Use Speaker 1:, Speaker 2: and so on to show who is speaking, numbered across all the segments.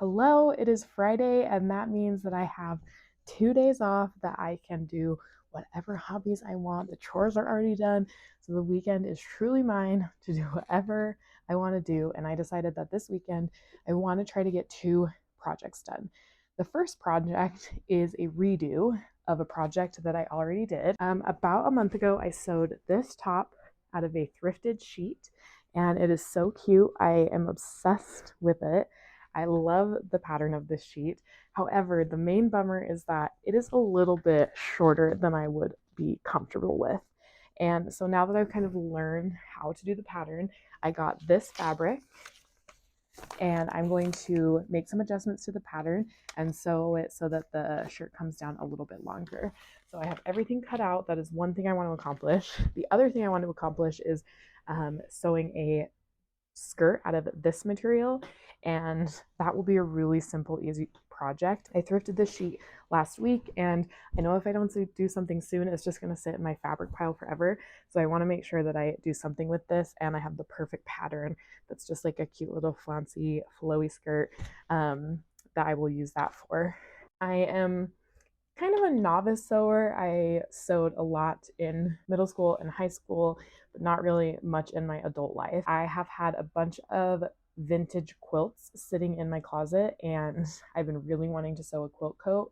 Speaker 1: Hello, it is Friday, and that means that I have 2 days off that I can do whatever hobbies I want. The chores are already done, so the weekend is truly mine to do whatever I want to do. And I decided that this weekend I want to try to get 2 projects done. The first project is a redo of a project that I already did. About a month ago, I sewed this top out of a thrifted sheet, and it is so cute. I am obsessed with it. I love the pattern of this sheet. However, the main bummer is that it is a little bit shorter than I would be comfortable with. And so now that I've kind of learned how to do the pattern, I got this fabric and I'm going to make some adjustments to the pattern and sew it so that the shirt comes down a little bit longer. So I have everything cut out. That is one thing I want to accomplish. The other thing I want to accomplish is sewing a skirt out of this material, and that will be a really simple, easy project. I thrifted this sheet last week, and I know if I don't do something soon, it's just going to sit in my fabric pile forever. So I want to make sure that I do something with this, and I have the perfect pattern that's just like a cute little flouncy, flowy skirt that I will use that for. I am kind of a novice sewer. I sewed a lot in middle school and high school, but not really much in my adult life. I have had a bunch of vintage quilts sitting in my closet, and I've been really wanting to sew a quilt coat,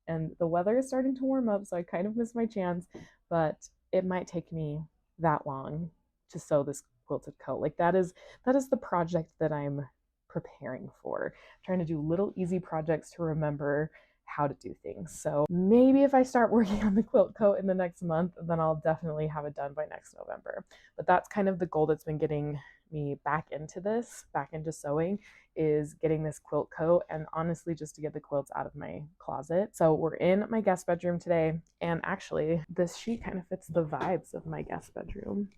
Speaker 1: and the weather is starting to warm up, so I kind of missed my chance, but it might take me that long to sew this quilted coat. Like that is the project that I'm preparing for, trying to do little easy projects to remember how to do things. So maybe if I start working on the quilt coat in the next month, then I'll definitely have it done by next November. But that's kind of the goal that's been getting me back into sewing, is getting this quilt coat, and honestly just to get the quilts out of my closet. So we're in my guest bedroom today, and actually this sheet kind of fits the vibes of my guest bedroom,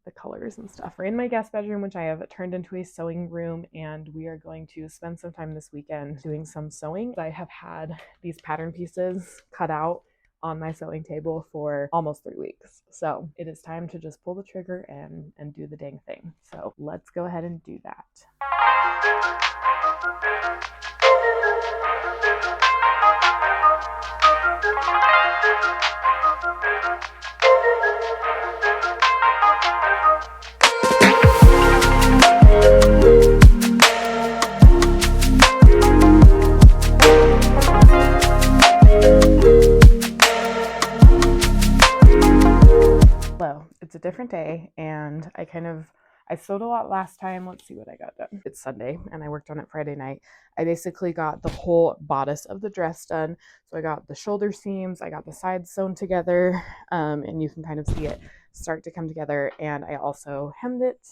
Speaker 1: the colors and stuff. We're in my guest bedroom, which I have turned into a sewing room, and we are going to spend some time this weekend doing some sewing. I have had these pattern pieces cut out on my sewing table for almost 3 weeks. So it is time to just pull the trigger and do the dang thing. So let's go ahead and do that. Hello, it's a different day, and I sewed a lot last time. Let's see what I got done. It's Sunday, and I worked on it Friday night. I basically got the whole bodice of the dress done. So I got the shoulder seams, I got the sides sewn together, and you can kind of see it start to come together. And I also hemmed it.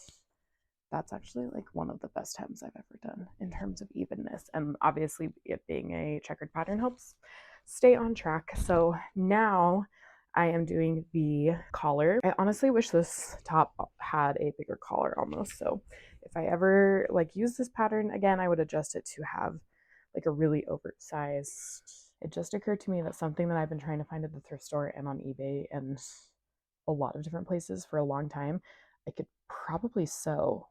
Speaker 1: That's actually like one of the best hems I've ever done in terms of evenness. And obviously it being a checkered pattern helps stay on track. So now I am doing the collar. I honestly wish this top had a bigger collar almost. So if I ever use this pattern again, I would adjust it to have like a really oversized. It just occurred to me that something that I've been trying to find at the thrift store and on eBay and a lot of different places for a long time, I could probably sew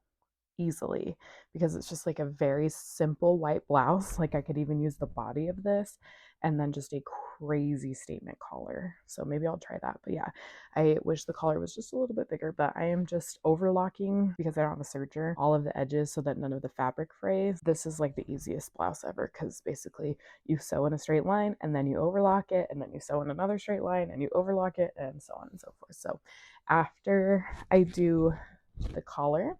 Speaker 1: easily, because it's just like a very simple white blouse. Like I could even use the body of this and then just a crazy statement collar. So maybe I'll try that. But yeah, I wish the collar was just a little bit bigger, but I am just overlocking, because I don't have a serger, all of the edges so that none of the fabric frays. This is like the easiest blouse ever, because basically you sew in a straight line and then you overlock it, and then you sew in another straight line and you overlock it, and so on and so forth. So after I do the collar,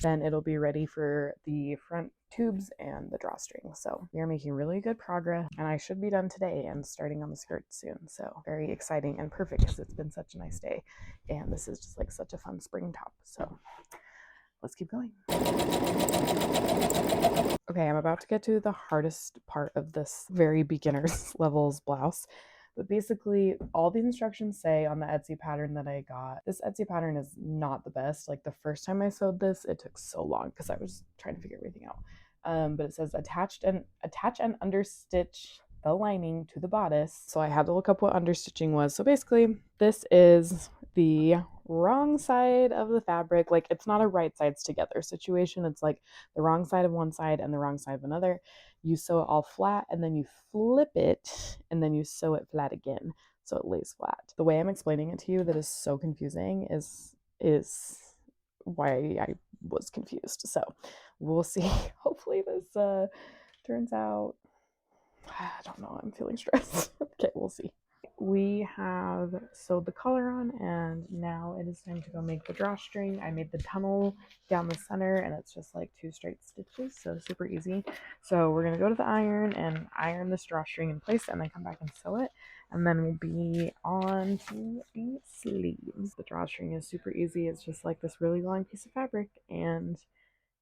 Speaker 1: then it'll be ready for the front tubes and the drawstring. So we are making really good progress, and I should be done today and starting on the skirt soon. So very exciting and perfect, because it's been such a nice day, and this is just like such a fun spring top. So let's keep going. Okay, I'm about to get to the hardest part of this very beginner's levels blouse. But basically, all the instructions say on the Etsy pattern that I got, this Etsy pattern is not the best. Like the first time I sewed this, it took so long because I was trying to figure everything out. But it says attach and understitch the lining to the bodice. So I had to look up what understitching was. So basically, this is the wrong side of the fabric. Like, it's not a right sides together situation. It's like the wrong side of one side and the wrong side of another. You sew it all flat and then you flip it and then you sew it flat again so it lays flat. The way I'm explaining it to you that is so confusing is why I was confused. So we'll see. Hopefully this turns out. I don't know. I'm feeling stressed. Okay, we'll see. We have sewed the collar on, and now it is time to go make the drawstring. I made the tunnel down the center, and it's just like 2 straight stitches, so super easy. So we're gonna go to the iron and iron this drawstring in place, and then come back and sew it, and then we'll be on to the sleeves. The drawstring is super easy. It's just like this really long piece of fabric, and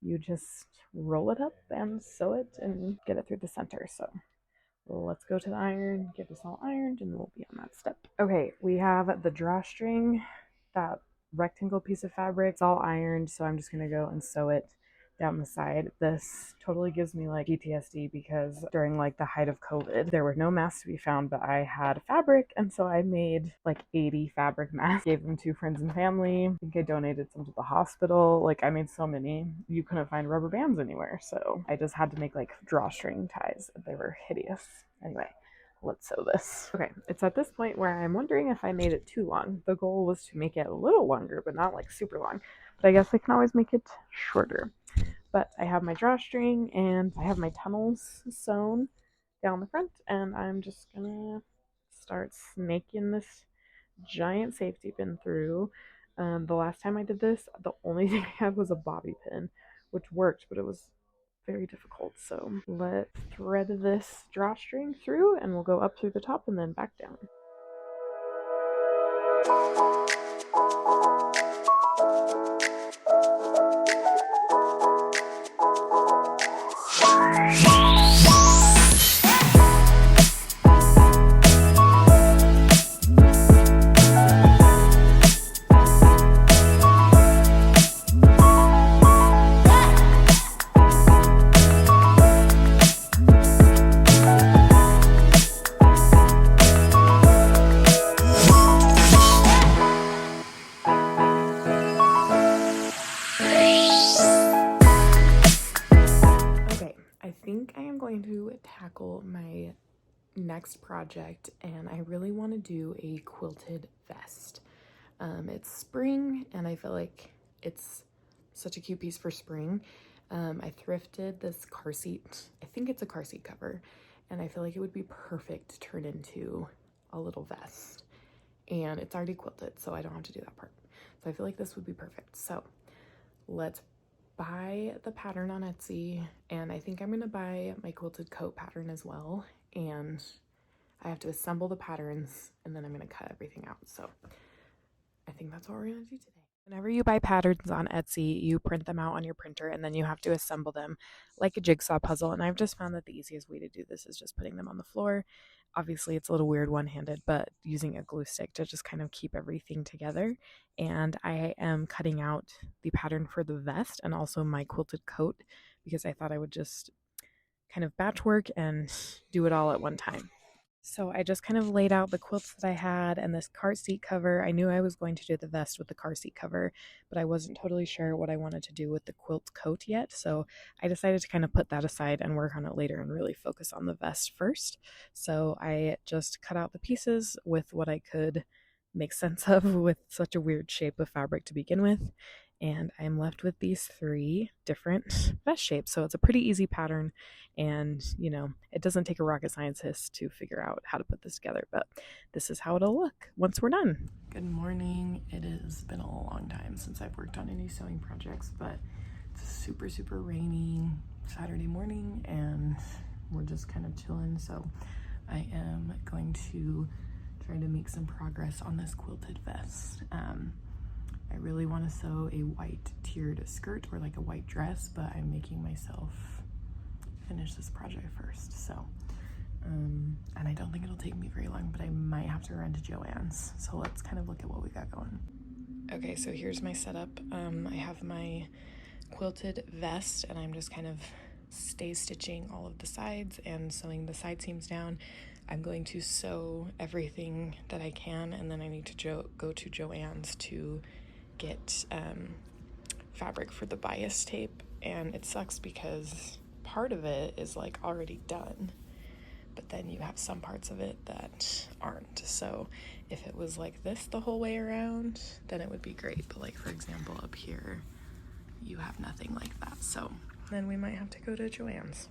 Speaker 1: you just roll it up and sew it and get it through the center. So let's go to the iron, get this all ironed, and we'll be on that step. Okay, we have the drawstring, that rectangle piece of fabric. It's all ironed, so I'm just gonna go and sew it down the side. This totally gives me like PTSD because during like the height of COVID, there were no masks to be found, but I had fabric, and so I made like 80 fabric masks, gave them to friends and family. I think I donated some to the hospital. Like, I made so many. You couldn't find rubber bands anywhere, so I just had to make like drawstring ties. They were hideous. Anyway, let's sew this. Okay, it's at this point where I'm wondering if I made it too long. The goal was to make it a little longer, but not like super long. But I guess I can always make it shorter. But I have my drawstring and I have my tunnels sewn down the front, and I'm just gonna start snaking this giant safety pin through. The last time I did this, the only thing I had was a bobby pin, which worked, but it was very difficult. So let's thread this drawstring through, and we'll go up through the top and then back down. Tackle my next project, and I really want to do a quilted vest. It's spring, and I feel like it's such a cute piece for spring. I thrifted this car seat. I think it's a car seat cover, and I feel like it would be perfect to turn into a little vest. And it's already quilted, so I don't have to do that part. So I feel like this would be perfect. So let's buy the pattern on Etsy, and I think I'm gonna buy my quilted coat pattern as well, and I have to assemble the patterns and then I'm gonna cut everything out. So I think that's what we're gonna do today. Whenever you buy patterns on Etsy, you print them out on your printer and then you have to assemble them like a jigsaw puzzle, and I've just found that the easiest way to do this is just putting them on the floor. Obviously it's a little weird one-handed, but using a glue stick to just kind of keep everything together. And I am cutting out the pattern for the vest and also my quilted coat because I thought I would just kind of batch work and do it all at one time. So I just kind of laid out the quilts that I had and this car seat cover. I knew I was going to do the vest with the car seat cover, but I wasn't totally sure what I wanted to do with the quilt coat yet. So I decided to kind of put that aside and work on it later and really focus on the vest first. So I just cut out the pieces with what I could make sense of with such a weird shape of fabric to begin with. And I'm left with these 3 different vest shapes. So it's a pretty easy pattern, and you know, it doesn't take a rocket scientist to figure out how to put this together, but this is how it'll look once we're done. Good morning. It has been a long time since I've worked on any sewing projects, but it's super rainy Saturday morning and we're just kind of chilling. So I am going to try to make some progress on this quilted vest. I really want to sew a white tiered skirt or like a white dress, but I'm making myself finish this project first. So, and I don't think it'll take me very long, but I might have to run to Joann's. So let's kind of look at what we got going. Okay, so here's my setup. I have my quilted vest and I'm just kind of stay stitching all of the sides and sewing the side seams down. I'm going to sew everything that I can, and then I need to go to Joann's to get fabric for the bias tape. And it sucks because part of it is like already done, but then you have some parts of it that aren't. So if it was like this the whole way around, then it would be great. But like, for example, up here, you have nothing like that. So then we might have to go to Joann's.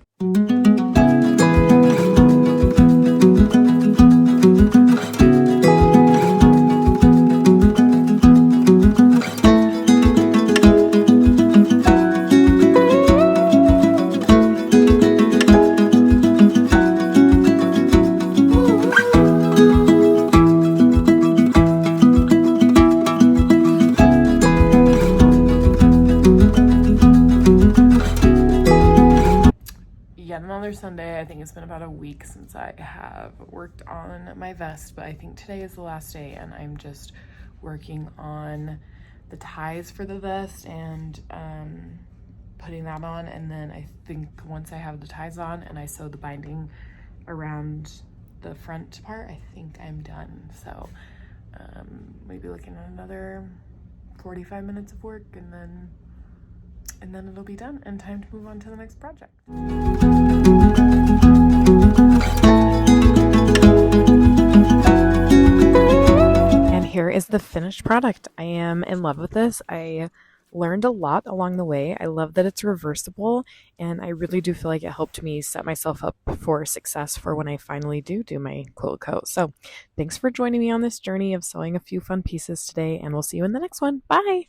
Speaker 1: Yet another Sunday. I think it's been about a week since I have worked on my vest, but I think today is the last day, and I'm just working on the ties for the vest and putting that on. And then I think once I have the ties on and I sew the binding around the front part, I think I'm done. So maybe looking at another 45 minutes of work, and then it'll be done and time to move on to the next project. And here is the finished product. I am in love with this. I learned a lot along the way. I love that it's reversible, and I really do feel like it helped me set myself up for success for when I finally do my quilt coat. So thanks for joining me on this journey of sewing a few fun pieces today, and we'll see you in the next one. Bye!